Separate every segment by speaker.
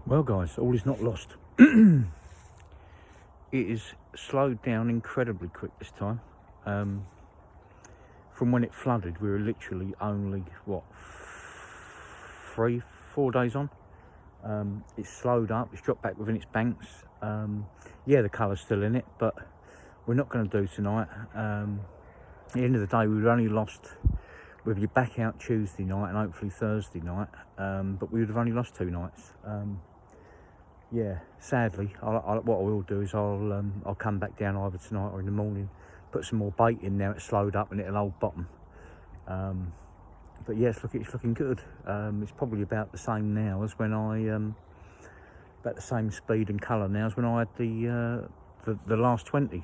Speaker 1: Well guys, all is not lost. It is slowed down incredibly quick this time. From when it flooded, we were literally only, what, 3-4 days on. It's slowed up, it's dropped back within its banks. Yeah, the colour's still in it, but we're not going to do tonight. At the end of the day, we've only lost, we'll be back out Tuesday night and hopefully Thursday night, but we would have only lost 2 nights. Yeah, sadly, what I will do is I'll come back down either tonight or in the morning, put some more bait in now. It's slowed up and it'll hold bottom. But yeah, it's looking good. It's probably about the same now as when I about the same speed and colour now as when I had the last 20.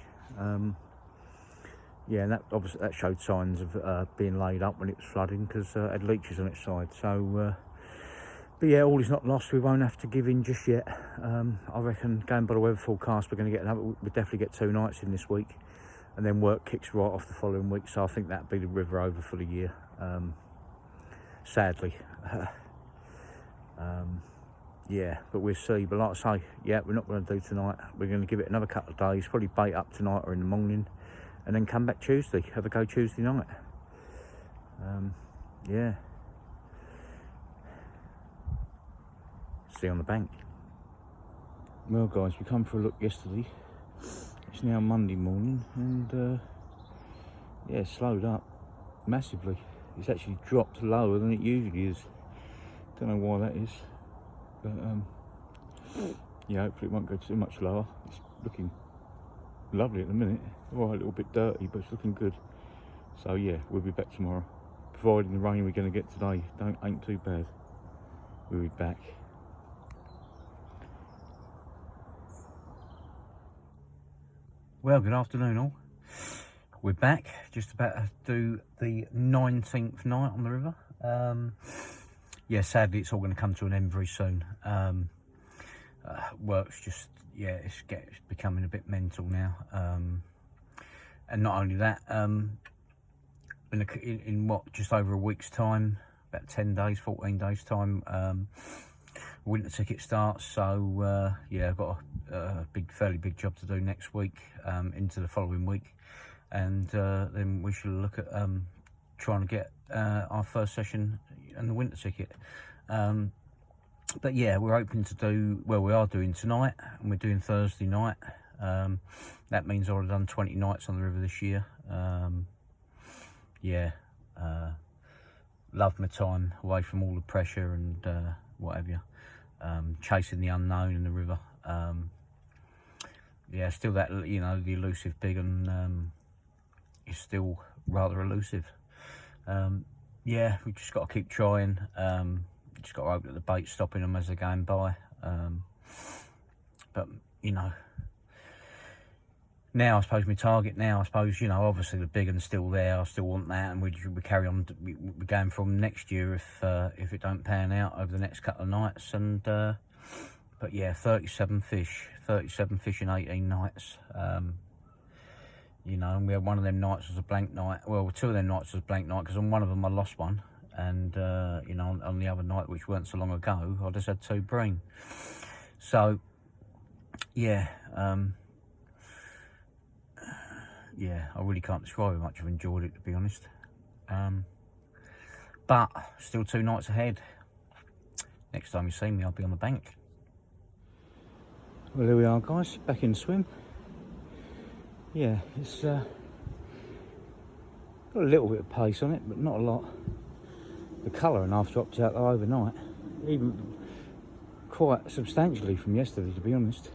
Speaker 1: Yeah, and that obviously that showed signs of being laid up when it was flooding because it had leeches on its side. So. But yeah, all is not lost. We won't have to give in just yet. I reckon, going by the weather forecast, we're going to get we'll definitely get 2 nights in this week, and then work kicks right off the following week. So I think that'll be the river over for the year. Sadly, yeah, but we'll see. But like I say, yeah, we're not going to do tonight. We're going to give it another couple of days, probably bait up tonight or in the morning, and then come back Tuesday. Have a go Tuesday night. Yeah. See you on the bank. Well guys, we come for a look yesterday. It's now Monday morning and yeah, it's slowed up massively. It's actually dropped lower than it usually is. Don't know why that is, but yeah, hopefully it won't go too much lower. It's looking lovely at the minute. All right, a little bit dirty, but it's looking good. So yeah, we'll be back tomorrow, providing the rain we're going to get today ain't too bad. We'll be back. Well, good afternoon all. We're back, just about to do the 19th night on the river. Yeah, sadly it's all going to come to an end very soon. Work's just, yeah, it's becoming a bit mental now. And not only that, in what, just over a week's time, about 10 days, 14 days time, winter ticket starts. So yeah, I've got a fairly big job to do next week, into the following week, and then we shall look at trying to get our first session and the winter ticket. But yeah, we're hoping to do, well, we are doing tonight and we're doing Thursday night. That means I've done 20 nights on the river this year. Yeah, love my time away from all the pressure and what have you. Chasing the unknown in the river. Yeah, still that, you know, the elusive big and is still rather elusive. Yeah, we just got to keep trying. Just got to hope that the bait's stopping them as they're going by. But you know, now I suppose my target now, I suppose, you know, obviously the big one's still there. I still want that, and we carry on. We're going from next year if it don't pan out over the next couple of nights. And but yeah, 37 fish in 18 nights. You know, and we had one of them nights was a blank night. Well, 2 of them nights was a blank night because on one of them I lost one, and you know, on the other night, which weren't so long ago, I just had 2 bream. So yeah. Yeah, I really can't describe how much I've enjoyed it, to be honest. But still 2 nights ahead. Next time you see me, I'll be on the bank. Well, here we are, guys, back in the swim. Yeah, it's got a little bit of pace on it, but not a lot. The colour and half dropped out though overnight, even quite substantially from yesterday, to be honest.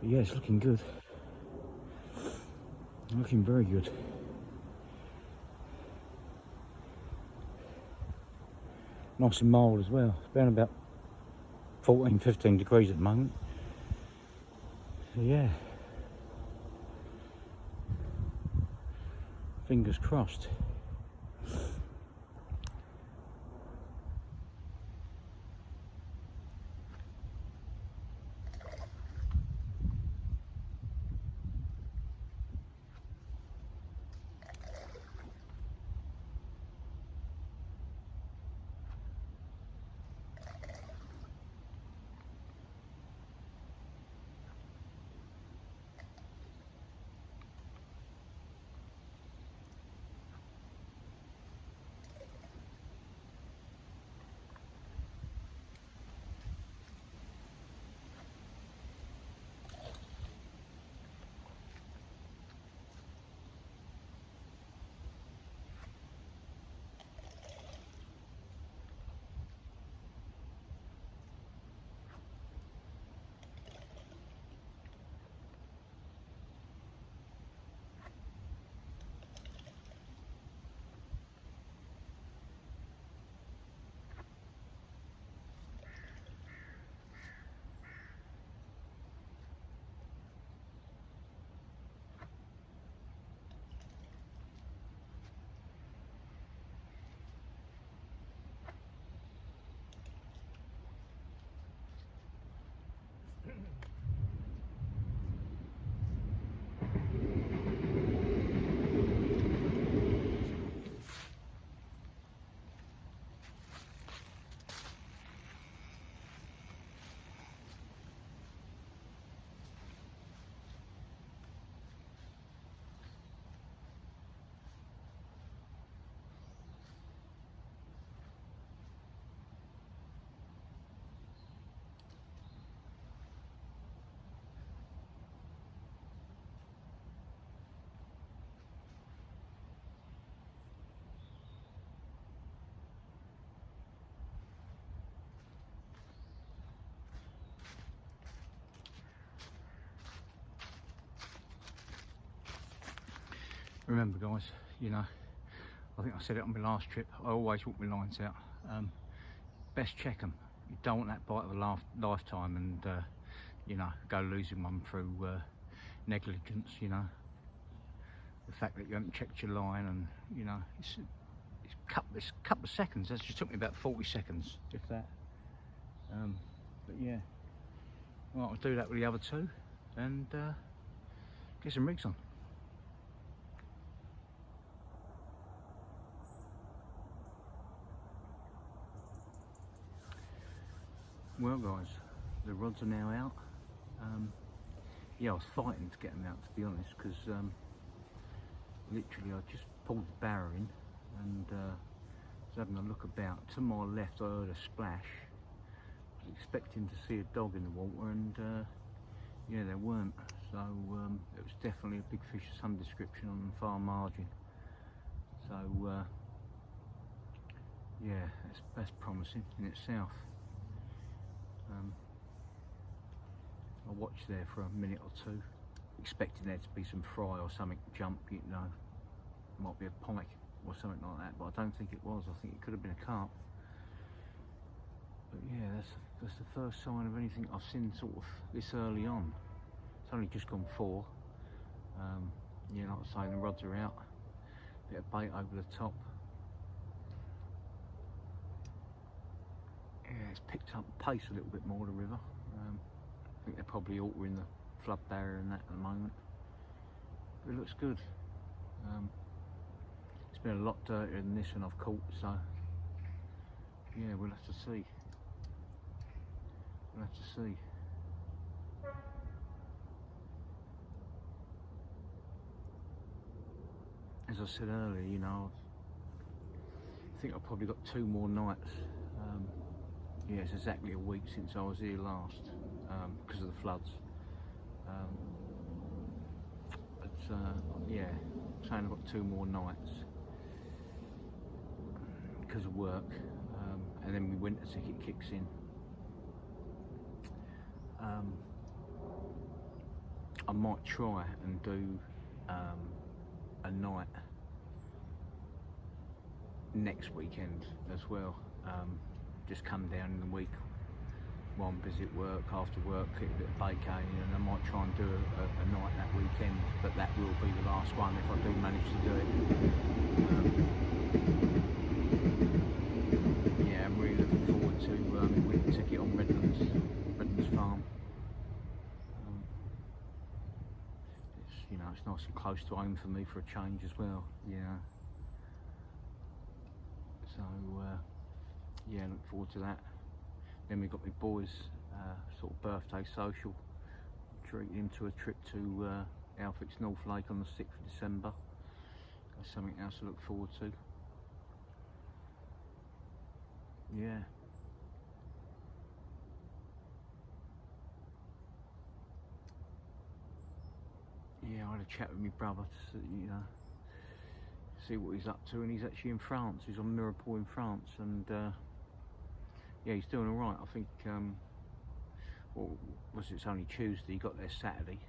Speaker 1: But yeah, it's looking good. Looking very good. Nice and mild as well. It's around about 14-15 degrees at the moment. So yeah. Fingers crossed. remember guys, you know, I think I said it on my last trip, I always walk my lines out. Best check them. You don't want that bite of a lifetime and you know, go losing one through negligence, you know. The fact that you haven't checked your line, and you know, it's a couple of seconds. That just took me about 40 seconds, if that. But yeah, well, I'll do that with the other two and get some rigs on. Well guys, the rods are now out. Yeah, I was fighting to get them out, to be honest, because literally I just pulled the barrow in and was having a look about. To my left I heard a splash. I was expecting to see a dog in the water, and yeah, there weren't. So it was definitely a big fish of some description on the far margin. So yeah, that's promising in itself. I watched there for a minute or two, expecting there to be some fry or something jump, you know, might be a pike or something like that, but I don't think it was. I think it could have been a carp. But yeah, that's the first sign of anything I've seen sort of this early on. It's only just gone 4. Yeah, like I say, the rods are out. Bit of bait over the top. Yeah, it's picked up pace a little bit more, the river. I think they're probably altering the flood barrier and that at the moment. But it looks good. It's been a lot dirtier than this one I've caught, so yeah, we'll have to see. We'll have to see. As I said earlier, you know, I think I've probably got 2 more nights. Yeah, it's exactly a week since I was here last, because of the floods. But yeah, I'm saying I've got 2 more nights because of work, and then my winter ticket kicks in. I might try and do a night next weekend as well. Just come down in the week while I'm busy at work, after work, get a bit of bait going, and I might try and do a night that weekend, but that will be the last one if I do manage to do it. Yeah, I'm really looking forward to winter ticket on Redlands Farm. It's, you know, it's nice and close to home for me for a change as well. Yeah. So yeah, look forward to that. Then we've got my boys' sort of birthday social, treating him to a trip to Alfred's North Lake on the 6th of December. That's something else to look forward to. Yeah. Yeah, I had a chat with my brother to, you know, see what he's up to, and he's actually in France. He's on Mirepoix in France, and yeah, he's doing all right. I think, well, it's only Tuesday, he got there Saturday.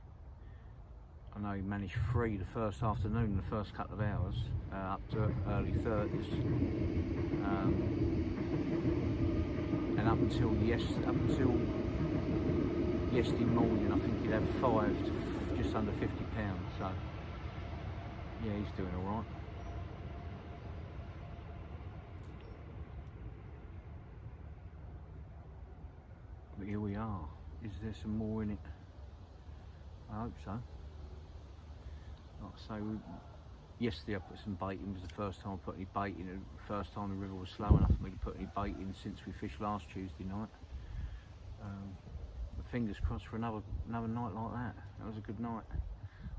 Speaker 1: I know he managed 3 the first afternoon, the first couple of hours, up to early 30s. And up until yesterday morning, I think he'd had 5 to just under 50 pounds, so yeah, he's doing all right. But here we are. Is there some more in it? I hope so. Like I say, yesterday I put some bait in. It was the first time I put any bait in. The first time the river was slow enough for me to put any bait in since we fished last Tuesday night. But fingers crossed for another night like that. That was a good night.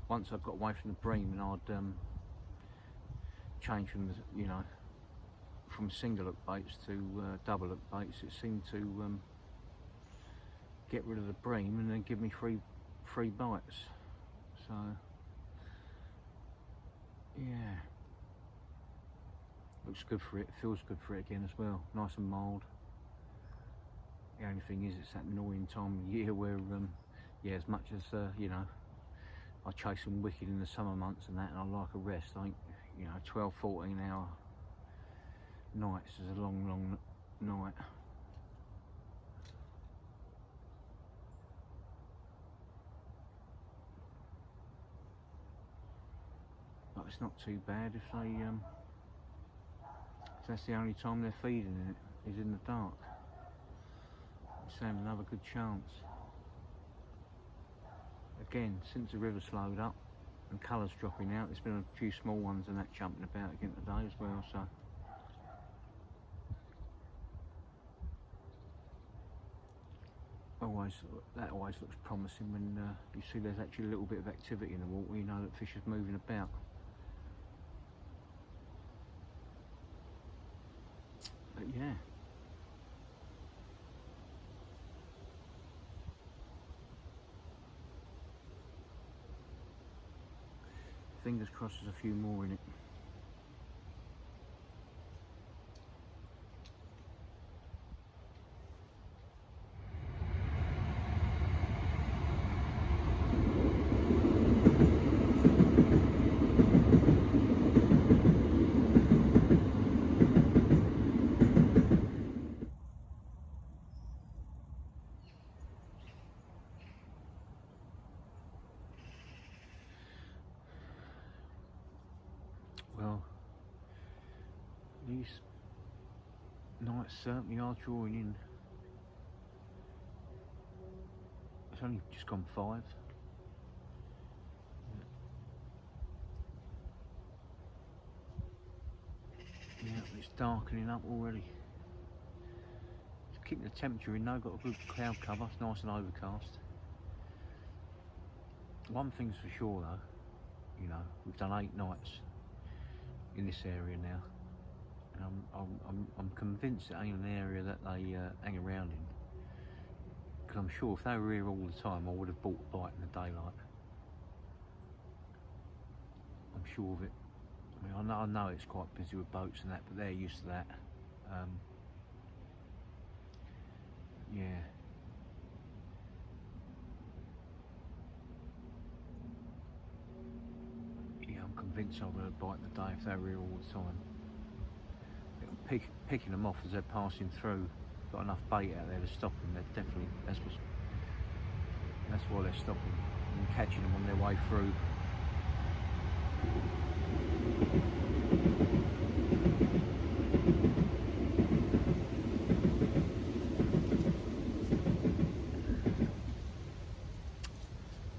Speaker 1: Once I got away from the bream and I'd change from the, you know, from single hook baits to double hook baits, it seemed to get rid of the bream and then give me free bites. So yeah, looks good for it, feels good for it again as well, nice and mild. The only thing is, it's that annoying time of year where yeah, as much as you know, I chase them wicked in the summer months and that, and I like a rest. I think, you know, 12, 14 hour nights is a long, long night. But it's not too bad if they, if that's the only time they're feeding it, is in the dark. It's having another good chance. Again, since the river slowed up and colours dropping out, there's been a few small ones and that jumping about again today as well, so. That always looks promising when you see there's actually a little bit of activity in the water. You know that fish is moving about. But yeah. Fingers crossed there's a few more in it. Well, these nights certainly are drawing in. It's only just gone 5. Yeah, it's darkening up already. It's keeping the temperature in though, got a good cloud cover, it's nice and overcast. One thing's for sure though, you know, we've done 8 nights in this area now, and I'm convinced it ain't an area that they hang around in, because I'm sure if they were here all the time I would have bought a bite in the daylight. I'm sure of it. I mean, I know it's quite busy with boats and that, but they're used to that. Yeah. I'm convinced I would have bite in the day if they were here all the time. Picking them off as they're passing through, got enough bait out there to stop them. They're definitely, that's why they're stopping and catching them on their way through.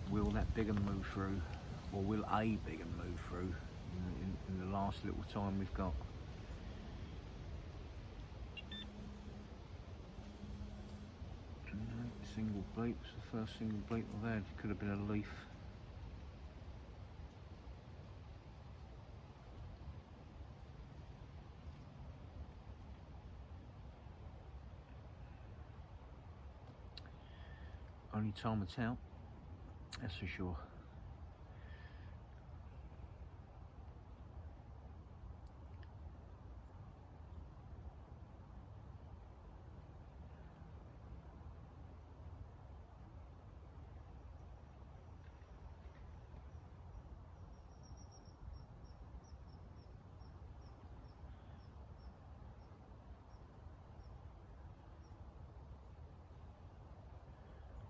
Speaker 1: Will that big one move through, or will a big one move through in the last little time we've got? Single bleep, it's the first single bleep I've had. It could have been a leaf. Only time will tell, that's for sure.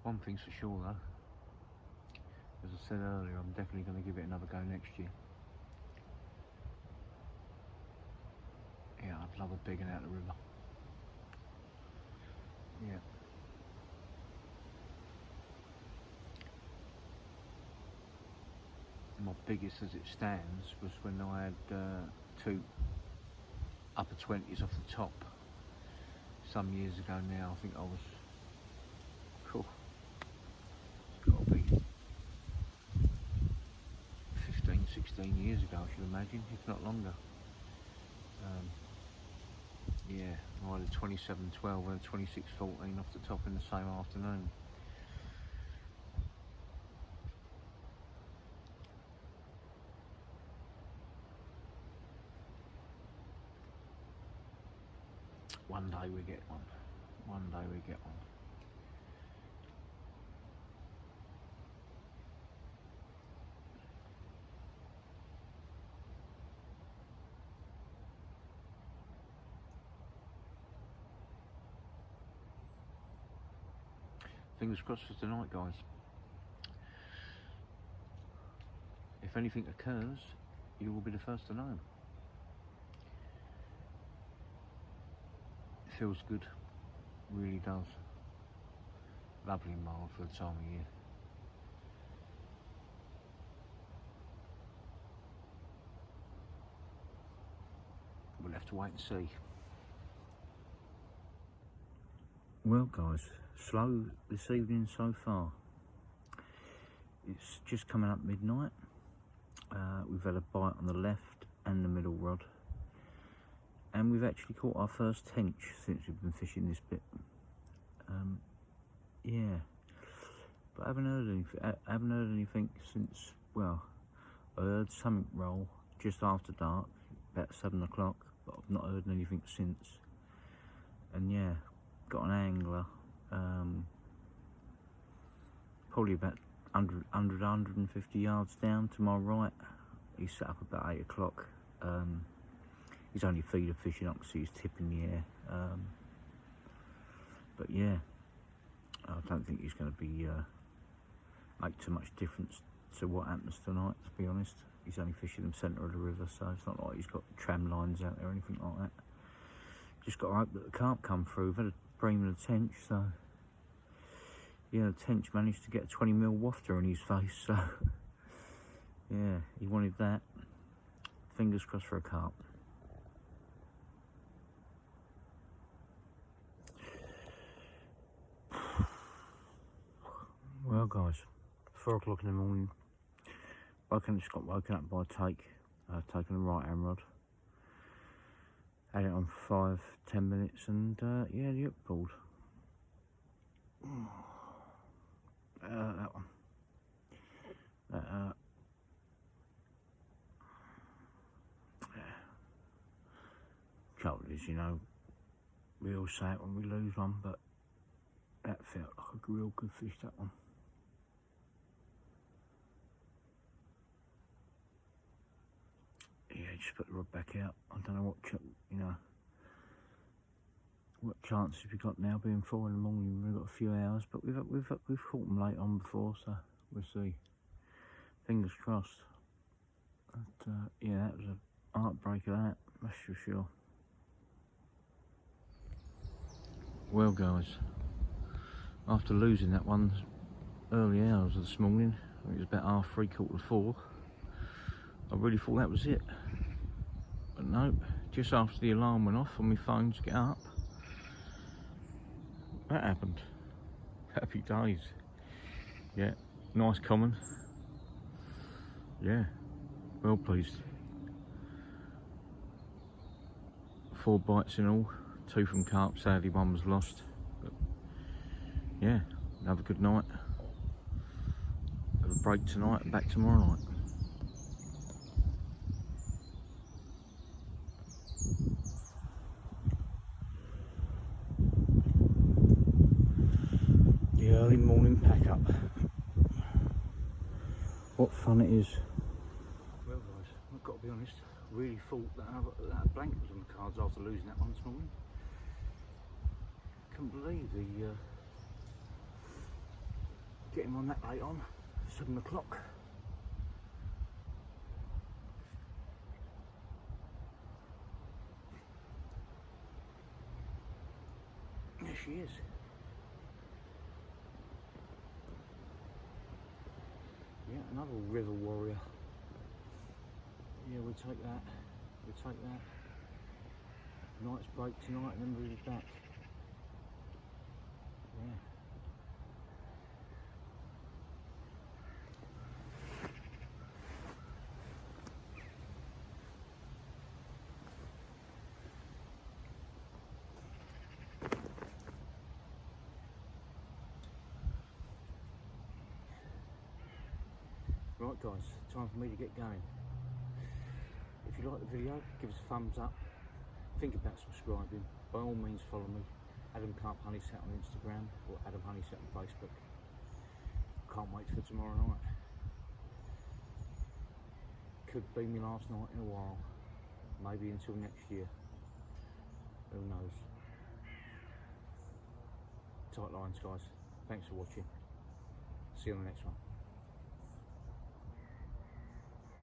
Speaker 1: One thing's for sure though, as I said earlier, I'm definitely going to give it another go next year. Yeah, I'd love a big one out of the river. Yeah. My biggest as it stands was when I had 2 upper 20s off the top some years ago now. I think I was, cool, it's got to be 15, 16 years ago I should imagine, if not longer. Yeah, I had a 27-12 and a 26-14 off the top in the same afternoon. One day we get one. One day we get one. fingers crossed for tonight, guys. If anything occurs, you will be the first to know. It feels good, really does. Lovely and mild for the time of year. We'll have to wait and see. Well guys, slow this evening so far. It's just coming up midnight. We've had a bite on the left and the middle rod, and we've actually caught our first tench since we've been fishing this bit. Yeah, but I haven't heard anything since, well, I heard something roll just after dark, about 7 o'clock, but I've not heard anything since. And yeah, got an angler, probably about 150 yards down to my right. He's set up about 8 o'clock. He's only feeder fishing, I can see his tip in the air. But yeah, I don't think he's going to be make too much difference to what happens tonight, to be honest. He's only fishing the centre of the river, so it's not like he's got tram lines out there or anything like that. Just got to hope that the carp come through. We've had a bream and a tench, so yeah, the tench managed to get a 20mm wafter in his face, so yeah, he wanted that. Fingers crossed for a carp. Well guys, 4 o'clock in the morning, just got woken up by a take, taking a right hand rod. Had it on for 5-10 minutes, and yeah, the hook pulled. That one. Trouble is, you know, we all say it when we lose one, but that felt like a real good fish, that one. Yeah, just put the rod back out. I don't know what chances we got now, being 4 in the morning. We've got a few hours, but we've caught them late on before, so we'll see. Fingers crossed. But yeah, that was a heartbreaker, that's for sure. Well guys, after losing that one early hours of this morning, I think it was about 3:30, 4, I really thought that was it. But no, just after the alarm went off on my phone to get up, that happened. Happy days. Yeah, nice common. Yeah, well pleased. 4 bites in all, 2 from carp, sadly one was lost. But yeah, have a good night. Have a break tonight and back tomorrow night. The early morning pack up. What fun it is. Well guys, I've got to be honest, really thought that blanket was on the cards after losing that one this morning. Couldn't believe the getting on that late on, 7 o'clock. There she is. Yeah, another river warrior. Yeah, we'll take that. We'll take that. Night's break tonight and then we'll be back. Yeah. Right guys, time for me to get going. If you like the video, give us a thumbs up. Think about subscribing. By all means follow me. Adam Carp Honeyset on Instagram or Adam Honeyset on Facebook. Can't wait for tomorrow night. Could be my last night in a while. Maybe until next year. Who knows? Tight lines guys. Thanks for watching. See you on the next one.